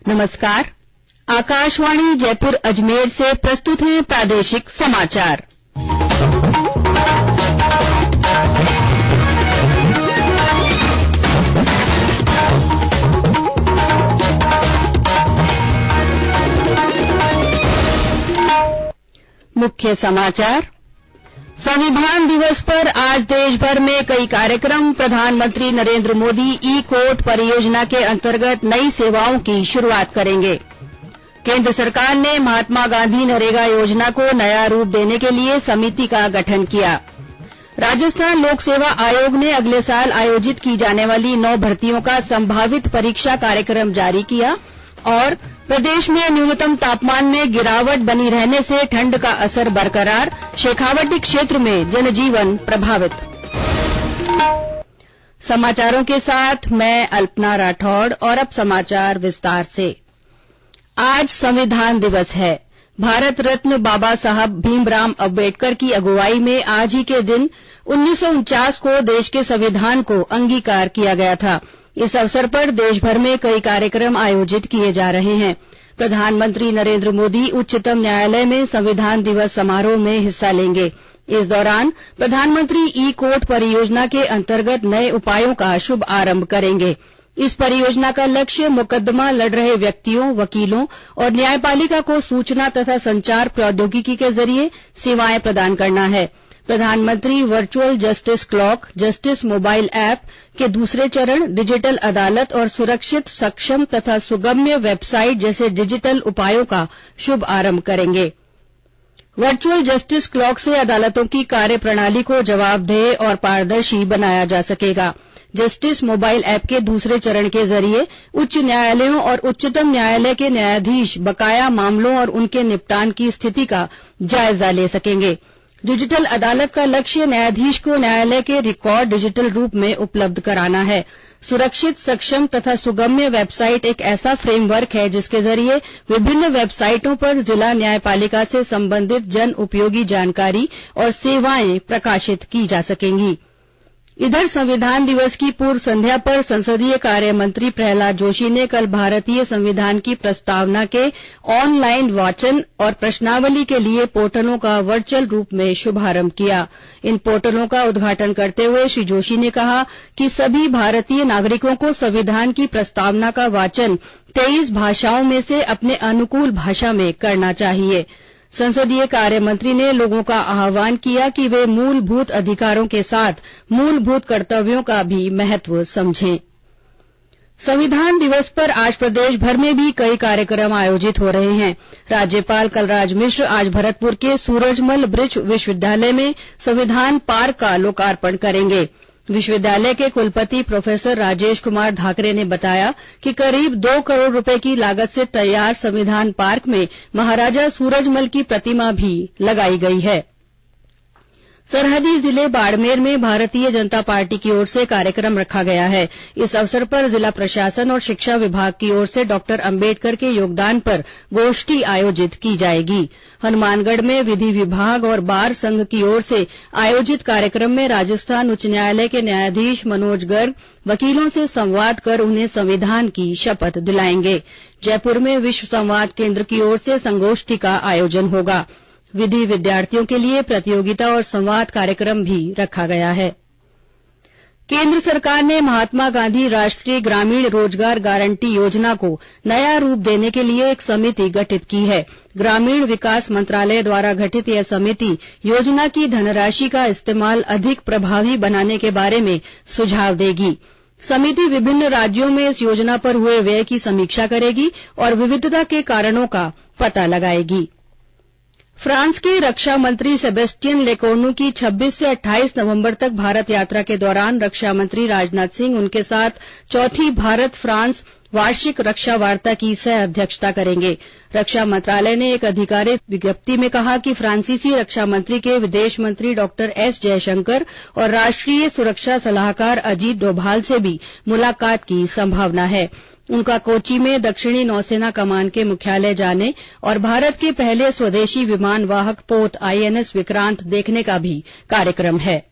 नमस्कार। आकाशवाणी जयपुर अजमेर से प्रस्तुत हैं प्रादेशिक समाचार। मुख्य समाचार। संविधान दिवस पर आज देश भर में कई कार्यक्रम। प्रधानमंत्री नरेंद्र मोदी ई-कोर्ट परियोजना के अंतर्गत नई सेवाओं की शुरुआत करेंगे। केंद्र सरकार ने महात्मा गांधी नरेगा योजना को नया रूप देने के लिए समिति का गठन किया। राजस्थान लोक सेवा आयोग ने अगले साल आयोजित की जाने वाली 9 भर्तियों का संभावित परीक्षा कार्यक्रम जारी किया। और प्रदेश में न्यूनतम तापमान में गिरावट बनी रहने से ठंड का असर बरकरार। शेखावटी क्षेत्र में जनजीवन प्रभावित। समाचारों के साथ मैं अल्पना राठौड़ और अब समाचार विस्तार से। आज संविधान दिवस है। भारत रत्न बाबा साहब भीमराव अम्बेडकर की अगुवाई में आज ही के दिन 1949 को देश के संविधान को अंगीकार किया गया था। इस अवसर पर देश भर में कई कार्यक्रम आयोजित किए जा रहे हैं। प्रधानमंत्री नरेंद्र मोदी उच्चतम न्यायालय में संविधान दिवस समारोह में हिस्सा लेंगे। इस दौरान प्रधानमंत्री ई-कोर्ट परियोजना के अंतर्गत नए उपायों का शुभ आरंभ करेंगे। इस परियोजना का लक्ष्य मुकदमा लड़ रहे व्यक्तियों, वकीलों और न्यायपालिका को सूचना तथा संचार प्रौद्योगिकी के जरिए सेवाएं प्रदान करना है। प्रधानमंत्री virtual justice clock, justice mobile app के दूसरे चरण, डिजिटल अदालत और सुरक्षित, सक्षम तथा सुगम्य वेबसाइट जैसे डिजिटल उपायों का शुभ आरंभ करेंगे। वर्चुअल जस्टिस क्लॉक से अदालतों की कार्यप्रणाली को जवाबदेह और पारदर्शी बनाया जा सकेगा। जस्टिस मोबाइल ऐप के दूसरे चरण के जरिए उच्च न्यायालयों और उच्चतम न्यायालय के न्यायाधीश बकाया मामलों और उनके निपटान की स्थिति का जायजा ले सकेंगे। डिजिटल अदालत का लक्ष्य न्यायाधीश को न्यायालय के रिकॉर्ड डिजिटल रूप में उपलब्ध कराना है। सुरक्षित, सक्षम तथा सुगम्य वेबसाइट एक ऐसा फ्रेमवर्क है जिसके जरिए विभिन्न वेबसाइटों पर जिला न्यायपालिका से संबंधित जन उपयोगी जानकारी और सेवाएं प्रकाशित की जा सकेंगी। इधर संविधान दिवस की पूर्व संध्या पर संसदीय कार्य मंत्री प्रहलाद जोशी ने कल भारतीय संविधान की प्रस्तावना के ऑनलाइन वाचन और प्रश्नावली के लिए पोर्टलों का वर्चुअल रूप में शुभारंभ किया। इन पोर्टलों का उद्घाटन करते हुए श्री जोशी ने कहा कि सभी भारतीय नागरिकों को संविधान की प्रस्तावना का वाचन 23 भाषाओं में से अपने अनुकूल भाषा में करना चाहिए। संसदीय कार्य मंत्री ने लोगों का आह्वान किया कि वे मूलभूत अधिकारों के साथ मूलभूत कर्तव्यों का भी महत्व समझें। संविधान दिवस पर आज प्रदेश भर में भी कई कार्यक्रम आयोजित हो रहे हैं। राज्यपाल कलराज मिश्र आज भरतपुर के सूरजमल बृज विश्वविद्यालय में संविधान पार्क का लोकार्पण करेंगे। विश्वविद्यालय के कुलपति प्रोफेसर राजेश कुमार धाकरे ने बताया कि करीब 2 करोड़ रुपए की लागत से तैयार संविधान पार्क में महाराजा सूरजमल की प्रतिमा भी लगाई गई है। सरहदी जिले बाड़मेर में भारतीय जनता पार्टी की ओर से कार्यक्रम रखा गया है। इस अवसर पर जिला प्रशासन और शिक्षा विभाग की ओर से डॉक्टर अम्बेडकर के योगदान पर गोष्ठी आयोजित की जाएगी। हनुमानगढ़ में विधि विभाग और बार संघ की ओर से आयोजित कार्यक्रम में राजस्थान उच्च न्यायालय के न्यायाधीश मनोज गर्ग वकीलों से संवाद कर उन्हें संविधान की शपथ दिलाएंगे। जयपुर में विश्व संवाद केंद्र की ओर से संगोष्ठी का आयोजन होगा। विधि विद्यार्थियों के लिए प्रतियोगिता और संवाद कार्यक्रम भी रखा गया है। केंद्र सरकार ने महात्मा गांधी राष्ट्रीय ग्रामीण रोजगार गारंटी योजना को नया रूप देने के लिए एक समिति गठित की है। ग्रामीण विकास मंत्रालय द्वारा गठित यह समिति योजना की धनराशि का इस्तेमाल अधिक प्रभावी बनाने के बारे में सुझाव देगी। समिति विभिन्न राज्यों में इस योजना पर हुए व्यय की समीक्षा करेगी और विविधता के कारणों का पता लगाएगी। फ्रांस के रक्षा मंत्री सेबेस्टियन लेकोर्नु की 26 से 28 नवंबर तक भारत यात्रा के दौरान रक्षा मंत्री राजनाथ सिंह उनके साथ चौथी भारत फ्रांस वार्षिक रक्षा वार्ता की सह अध्यक्षता करेंगे। रक्षा मंत्रालय ने एक आधिकारिक विज्ञप्ति में कहा कि फ्रांसीसी रक्षा मंत्री के विदेश मंत्री डॉक्टर एस जयशंकर और राष्ट्रीय सुरक्षा सलाहकार अजीत डोभाल से भी मुलाकात की संभावना है। उनका कोच्चि में दक्षिणी नौसेना कमान के मुख्यालय जाने और भारत के पहले स्वदेशी विमान वाहक पोत आईएनएस विक्रांत देखने का भी कार्यक्रम है।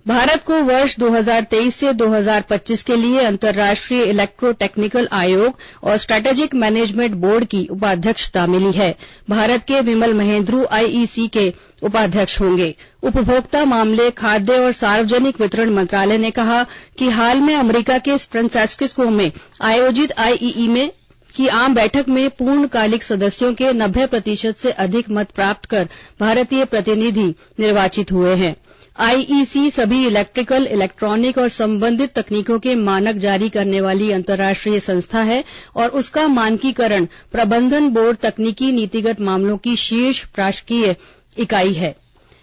भारत को वर्ष 2023 से 2025 के लिए अंतर्राष्ट्रीय इलेक्ट्रो-टेक्निकल आयोग और स्ट्रेटेजिक मैनेजमेंट बोर्ड की उपाध्यक्षता मिली है। भारत के विमल महेंद्रू आईईसी के उपाध्यक्ष होंगे। उपभोक्ता मामले, खाद्य और सार्वजनिक वितरण मंत्रालय ने कहा कि हाल में अमेरिका के सैन फ्रांसिस्को में आयोजित आईईई में की आम बैठक में पूर्णकालिक सदस्यों के 90% से अधिक मत प्राप्त कर भारतीय प्रतिनिधि निर्वाचित हुए हैं। आईईसी सभी इलेक्ट्रिकल, इलेक्ट्रॉनिक और संबंधित तकनीकों के मानक जारी करने वाली अंतर्राष्ट्रीय संस्था है और उसका मानकीकरण प्रबंधन बोर्ड तकनीकी नीतिगत मामलों की शीर्ष प्रशासकीय इकाई है।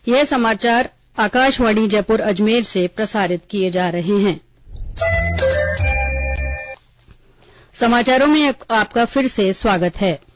यह समाचार आकाशवाणी जयपुर अजमेर से प्रसारित किए जा रहे हैं। समाचारों में आपका फिर से स्वागत है।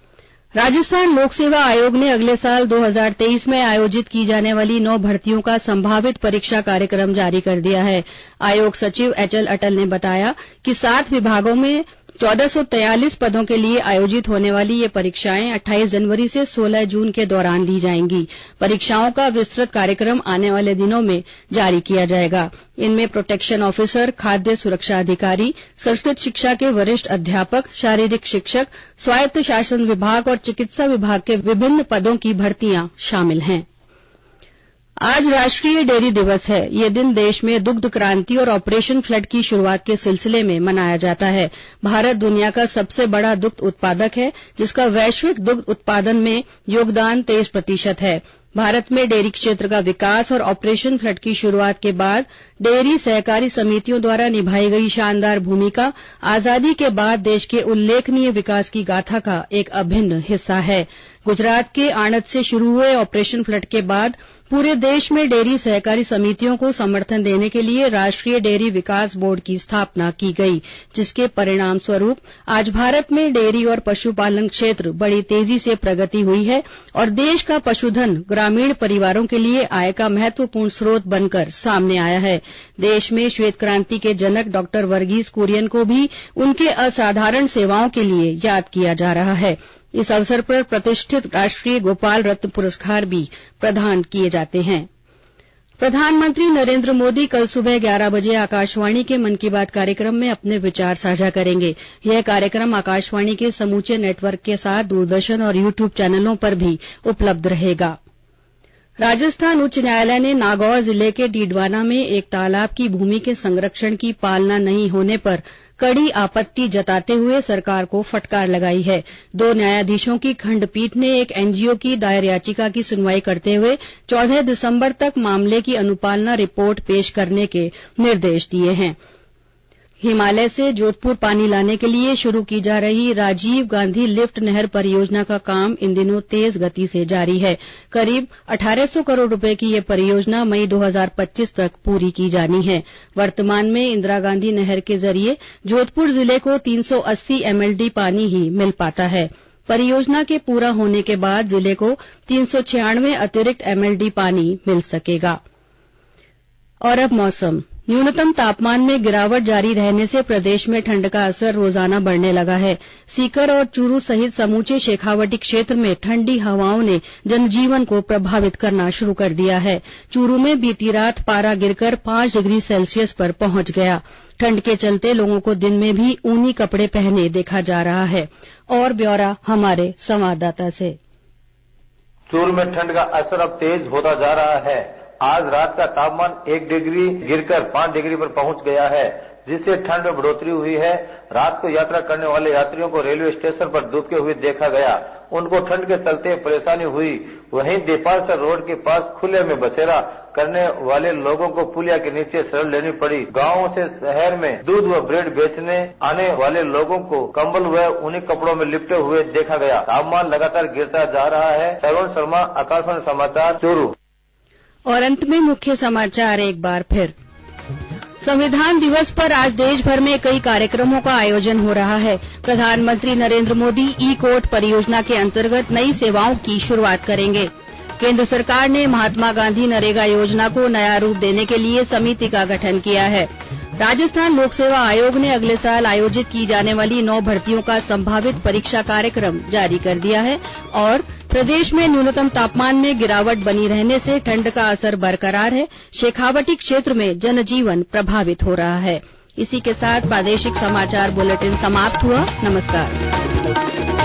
राजस्थान लोक सेवा आयोग ने अगले साल 2023 में आयोजित की जाने वाली 9 भर्तियों का संभावित परीक्षा कार्यक्रम जारी कर दिया है। आयोग सचिव एचएल अटल ने बताया कि 7 विभागों में 1443 पदों के लिए आयोजित होने वाली ये परीक्षाएं 28 जनवरी से 16 जून के दौरान ली जाएंगी। परीक्षाओं का विस्तृत कार्यक्रम आने वाले दिनों में जारी किया जाएगा। इनमें प्रोटेक्शन ऑफिसर, खाद्य सुरक्षा अधिकारी, संस्कृत शिक्षा के वरिष्ठ अध्यापक, शारीरिक शिक्षक, स्वायत्त शासन विभाग और चिकित्सा विभाग के विभिन्न पदों की भर्तियां शामिल हैं। आज राष्ट्रीय डेयरी दिवस है। ये दिन देश में दुग्ध क्रांति और ऑपरेशन फ्लड की शुरुआत के सिलसिले में मनाया जाता है। भारत दुनिया का सबसे बड़ा दुग्ध उत्पादक है, जिसका वैश्विक दुग्ध उत्पादन में योगदान 23% है। भारत में डेयरी क्षेत्र का विकास और ऑपरेशन फ्लड की शुरुआत के बाद डेयरी सहकारी समितियों द्वारा निभाई गई शानदार भूमिका आजादी के बाद देश के उल्लेखनीय विकास की गाथा का एक अभिन्न हिस्सा है। गुजरात के आणंद से शुरू हुए ऑपरेशन फ्लड के बाद पूरे देश में डेयरी सहकारी समितियों को समर्थन देने के लिए राष्ट्रीय डेयरी विकास बोर्ड की स्थापना की गई, जिसके परिणाम स्वरूप आज भारत में डेयरी और पशुपालन क्षेत्र बड़ी तेजी से प्रगति हुई है और देश का पशुधन ग्रामीण परिवारों के लिए आय का महत्वपूर्ण स्रोत बनकर सामने आया है। देश में श्वेत क्रांति के जनक डॉक्टर वर्गीस कुरियन को भी उनके असाधारण सेवाओं के लिए याद किया जा रहा है। इस अवसर पर प्रतिष्ठित राष्ट्रीय गोपाल रत्न पुरस्कार भी प्रदान किए जाते हैं। प्रधानमंत्री नरेंद्र मोदी कल सुबह 11 बजे आकाशवाणी के मन की बात कार्यक्रम में अपने विचार साझा करेंगे। यह कार्यक्रम आकाशवाणी के समूचे नेटवर्क के साथ दूरदर्शन और यूट्यूब चैनलों पर भी उपलब्ध रहेगा। राजस्थान उच्च न्यायालय ने नागौर जिले के डीडवाना में एक तालाब की भूमि के संरक्षण की पालना नहीं होने पर कड़ी आपत्ति जताते हुए सरकार को फटकार लगाई है। 2 न्यायाधीशों की खंडपीठ ने एक एनजीओ की दायर याचिका की सुनवाई करते हुए 14 दिसंबर तक मामले की अनुपालना रिपोर्ट पेश करने के निर्देश दिए हैं। हिमालय से जोधपुर पानी लाने के लिए शुरू की जा रही राजीव गांधी लिफ्ट नहर परियोजना का काम इन दिनों तेज गति से जारी है। करीब 1800 करोड़ रुपए की ये परियोजना मई 2025 तक पूरी की जानी है। वर्तमान में इंदिरा गांधी नहर के जरिए जोधपुर जिले को 380 एमएलडी पानी ही मिल पाता है। परियोजना के पूरा होने के बाद जिले को 396 अतिरिक्त एमएलडी पानी मिल सकेगा। और अब मौसम। न्यूनतम तापमान में गिरावट जारी रहने से प्रदेश में ठंड का असर रोजाना बढ़ने लगा है। सीकर और चूरू सहित समूचे शेखावटी क्षेत्र में ठंडी हवाओं ने जनजीवन को प्रभावित करना शुरू कर दिया है। चूरू में बीती रात पारा गिरकर 5 डिग्री सेल्सियस पर पहुंच गया। ठंड के चलते लोगों को दिन में भी ऊनी कपड़े पहने देखा जा रहा है। और ब्यौरा हमारे संवाददाता से। चूरू में ठंड का असर अब तेज होता जा रहा है। आज रात का तापमान 1 डिग्री गिरकर 5 डिग्री पर पहुंच गया है, जिससे ठंड में बढ़ोतरी हुई है। रात को यात्रा करने वाले यात्रियों को रेलवे स्टेशन पर डूबते हुए देखा गया। उनको ठंड के चलते परेशानी हुई। वहीं देपालसर रोड के पास खुले में बसेरा करने वाले लोगों को पुलिया के नीचे शरण लेनी पड़ी। गांवों से शहर में दूध व ब्रेड बेचने आने वाले लोगों को कंबल व ऊनी कपड़ों में लिपटे हुए देखा गया। तापमान लगातार गिरता जा रहा है। श्रवण शर्मा, आकाशवाणी समाचार, चूरू। और अंत में मुख्य समाचार एक बार फिर। संविधान दिवस पर आज देश भर में कई कार्यक्रमों का आयोजन हो रहा है। प्रधानमंत्री नरेंद्र मोदी ई-कोर्ट परियोजना के अंतर्गत नई सेवाओं की शुरुआत करेंगे। केंद्र सरकार ने महात्मा गांधी नरेगा योजना को नया रूप देने के लिए समिति का गठन किया है। राजस्थान लोक सेवा आयोग ने अगले साल आयोजित की जाने वाली 9 भर्तियों का संभावित परीक्षा कार्यक्रम जारी कर दिया है और प्रदेश में न्यूनतम तापमान में गिरावट बनी रहने से ठंड का असर बरकरार है। शेखावटी क्षेत्र में जनजीवन प्रभावित हो रहा है। इसी के साथ प्रादेशिक समाचार बुलेटिन समाप्त हुआ। नमस्कार।